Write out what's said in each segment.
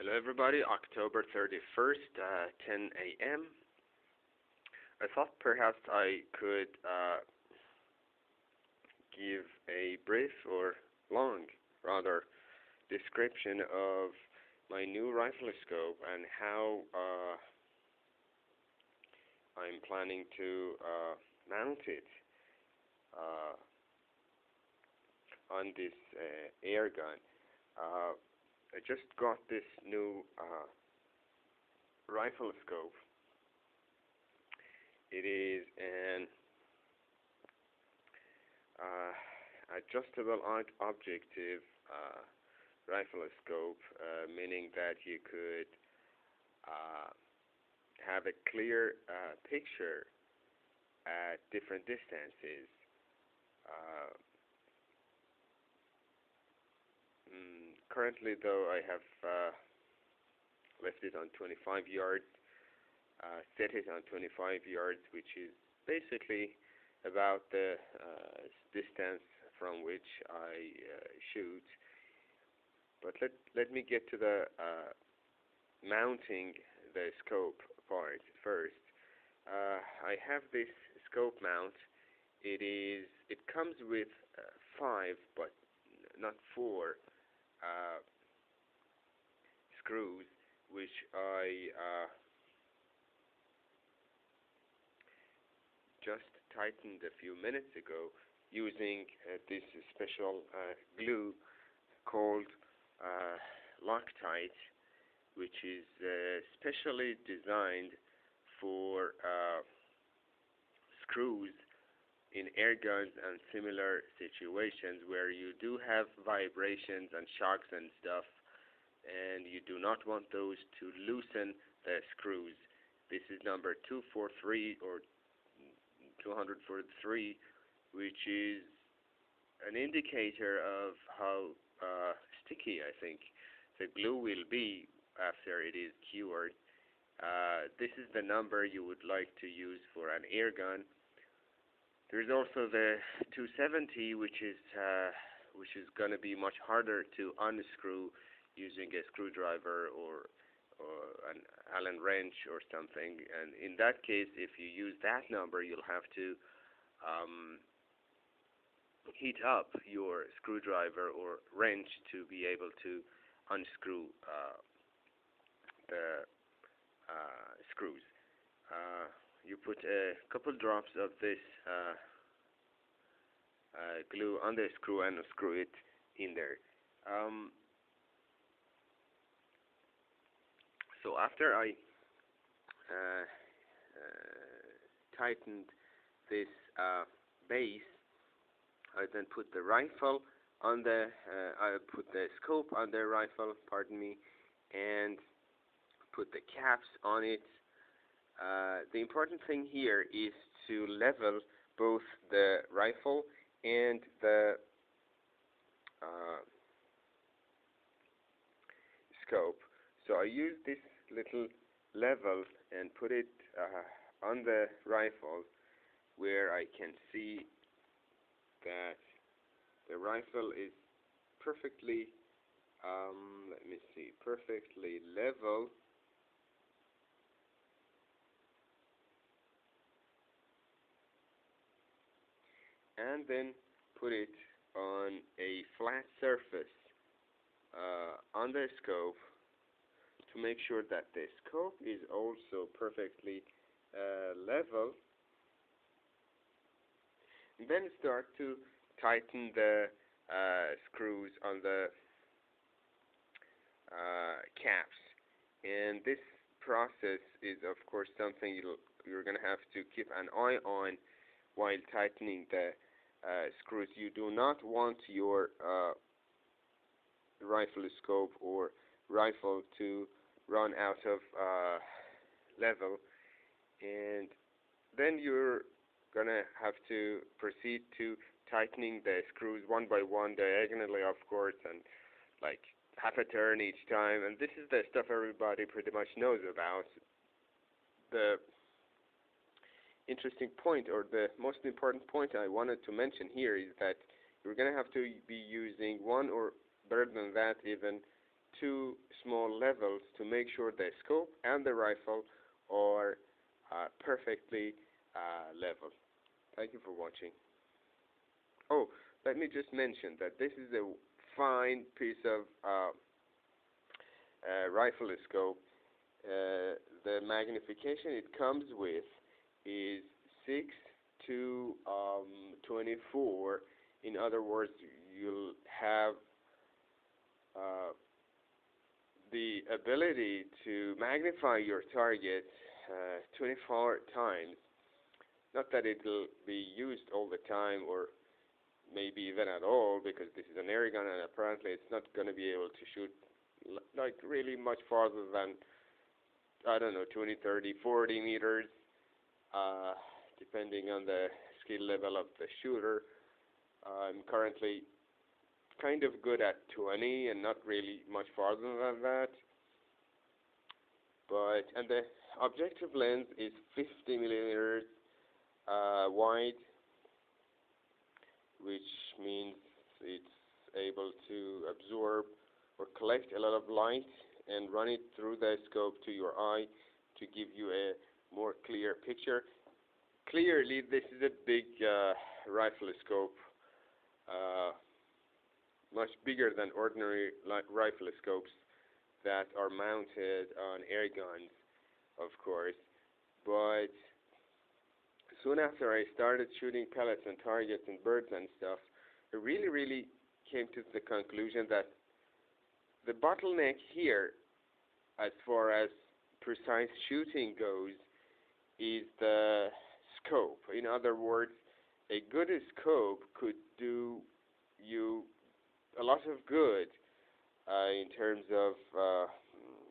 Hello everybody, October 31st, 10 a.m. I thought perhaps I could give a brief or long, rather, description of my new rifle scope and how I'm planning to mount it on this air gun. I just got this new rifle scope. It is an adjustable objective rifle scope, meaning that you could have a clear picture at different distances. Currently, though, I have left it on 25 yards, set it on 25 yards, which is basically about the distance from which I shoot. But let me get to the mounting the scope part first. I have this scope mount. It comes with 5, but not 4 screws, which I just tightened a few minutes ago using this special glue called Loctite, which is specially designed for screws in air guns and similar situations where you do have vibrations and shocks and stuff, and you do not want those to loosen the screws. This is number 243 or 243, which is an indicator of how sticky, I think, the glue will be after it is cured. This is the number you would like to use for an air gun. There's also the 270, which is going to be much harder to unscrew using a screwdriver or an Allen wrench or something. And in that case, if you use that number, you'll have to heat up your screwdriver or wrench to be able to unscrew the screws. You put a couple drops of this glue on the screw and screw it in there. So after I tightened this base, I then put the rifle on the I put the scope on the rifle, pardon me, and put the caps on it. The important thing here is to level both the rifle and the scope. So I use this little level and put it on the rifle where I can see that the rifle is perfectly, perfectly level. And then put it on a flat surface on the scope to make sure that the scope is also perfectly level. And then start to tighten the screws on the caps. And this process is, of course, something you're going to have to keep an eye on while tightening the screws. You do not want your rifle scope or rifle to run out of level, and then you're gonna have to proceed to tightening the screws one by one, diagonally, of course, and like half a turn each time. And this is the stuff everybody pretty much knows about. The interesting point, or the most important point I wanted to mention here, is that you're going to have to be using one, or better than that even, two small levels to make sure the scope and the rifle are perfectly level. Thank you for watching. Oh, let me just mention that this is a fine piece of rifle scope. The magnification it comes with is 6 to 24. In other words, you'll have uh, the ability to magnify your target 24 times. Not that it will be used all the time or maybe even at all, because this is an air gun and apparently it's not going to be able to shoot like really much farther than, I don't know, 20, 30, 40 meters, depending on the skill level of the shooter. I'm currently kind of good at 20 and not really much farther than that. And the objective lens is 50 millimeters wide, which means it's able to absorb or collect a lot of light and run it through the scope to your eye to give you a more clear picture. Clearly, this is a big rifle scope, much bigger than ordinary rifle scopes that are mounted on air guns, of course. But soon after I started shooting pellets and targets and birds and stuff, I really came to the conclusion that the bottleneck here, as far as precise shooting goes, is the scope. In other words, a good scope could do you a lot of good in terms of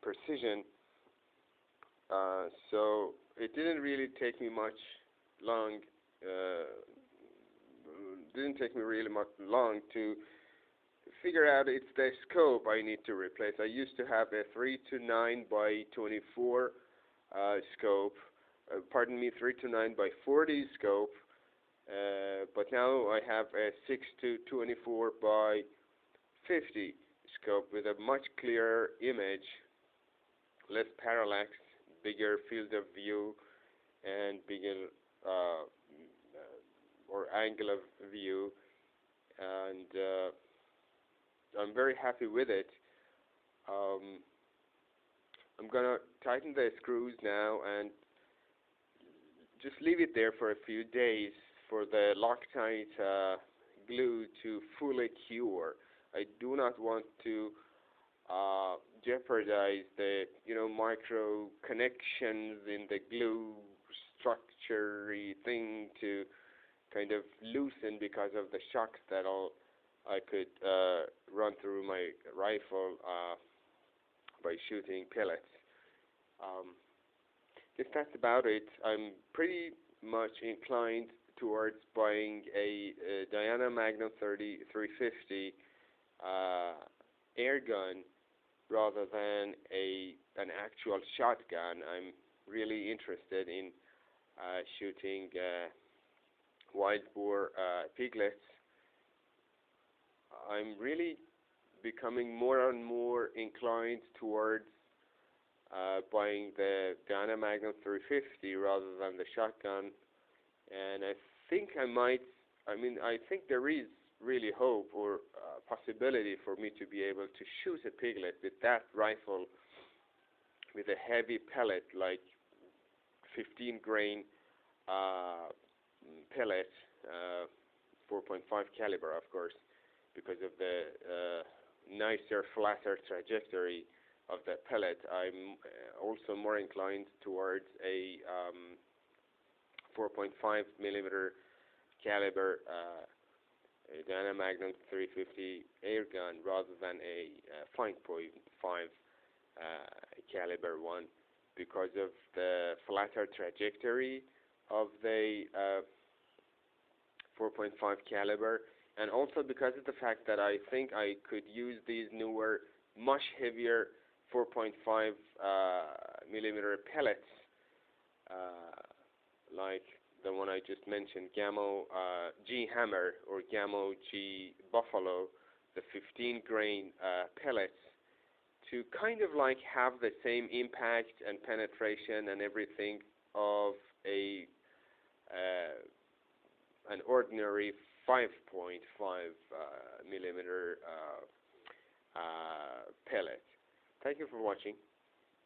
precision. So it didn't really take me much long. Didn't take me really much long to figure out it's the scope I need to replace. I used to have a 3 to 9 by 24 scope. Pardon me, 3 to 9 by 40 scope. But now I have a 6 to 24 by 50 scope with a much clearer image, less parallax, bigger field of view, and bigger or angle of view, and I'm very happy with it. I'm gonna tighten the screws now and just leave it there for a few days for the Loctite glue to fully cure. I do not want to jeopardize the micro connections in the glue structure-y thing to kind of loosen because of the shocks that I could run through my rifle by shooting pellets. Guess that's about it. I'm pretty much inclined towards buying a Diana Magnum 350 air gun rather than an actual shotgun. I'm really interested in shooting wild boar piglets. I'm really becoming more and more inclined towards buying the Diana Magnum 350 rather than the shotgun, and I think I think there is really hope or possibility for me to be able to shoot a piglet with that rifle with a heavy pellet, like 15 grain pellet, 4.5 caliber, of course, because of the nicer, flatter trajectory of the pellet. I'm also more inclined towards a 4.5 millimeter caliber Diana Magnum 350 air gun rather than a 5.5 caliber one, because of the flatter trajectory of the 4.5 caliber, and also because of the fact that I think I could use these newer, much heavier 4.5 millimeter pellets, like the one I just mentioned, Gamo G Hammer or Gamo G Buffalo, the 15 grain pellets to kind of like have the same impact and penetration and everything of an ordinary 5.5 millimeter pellet. Thank you for watching.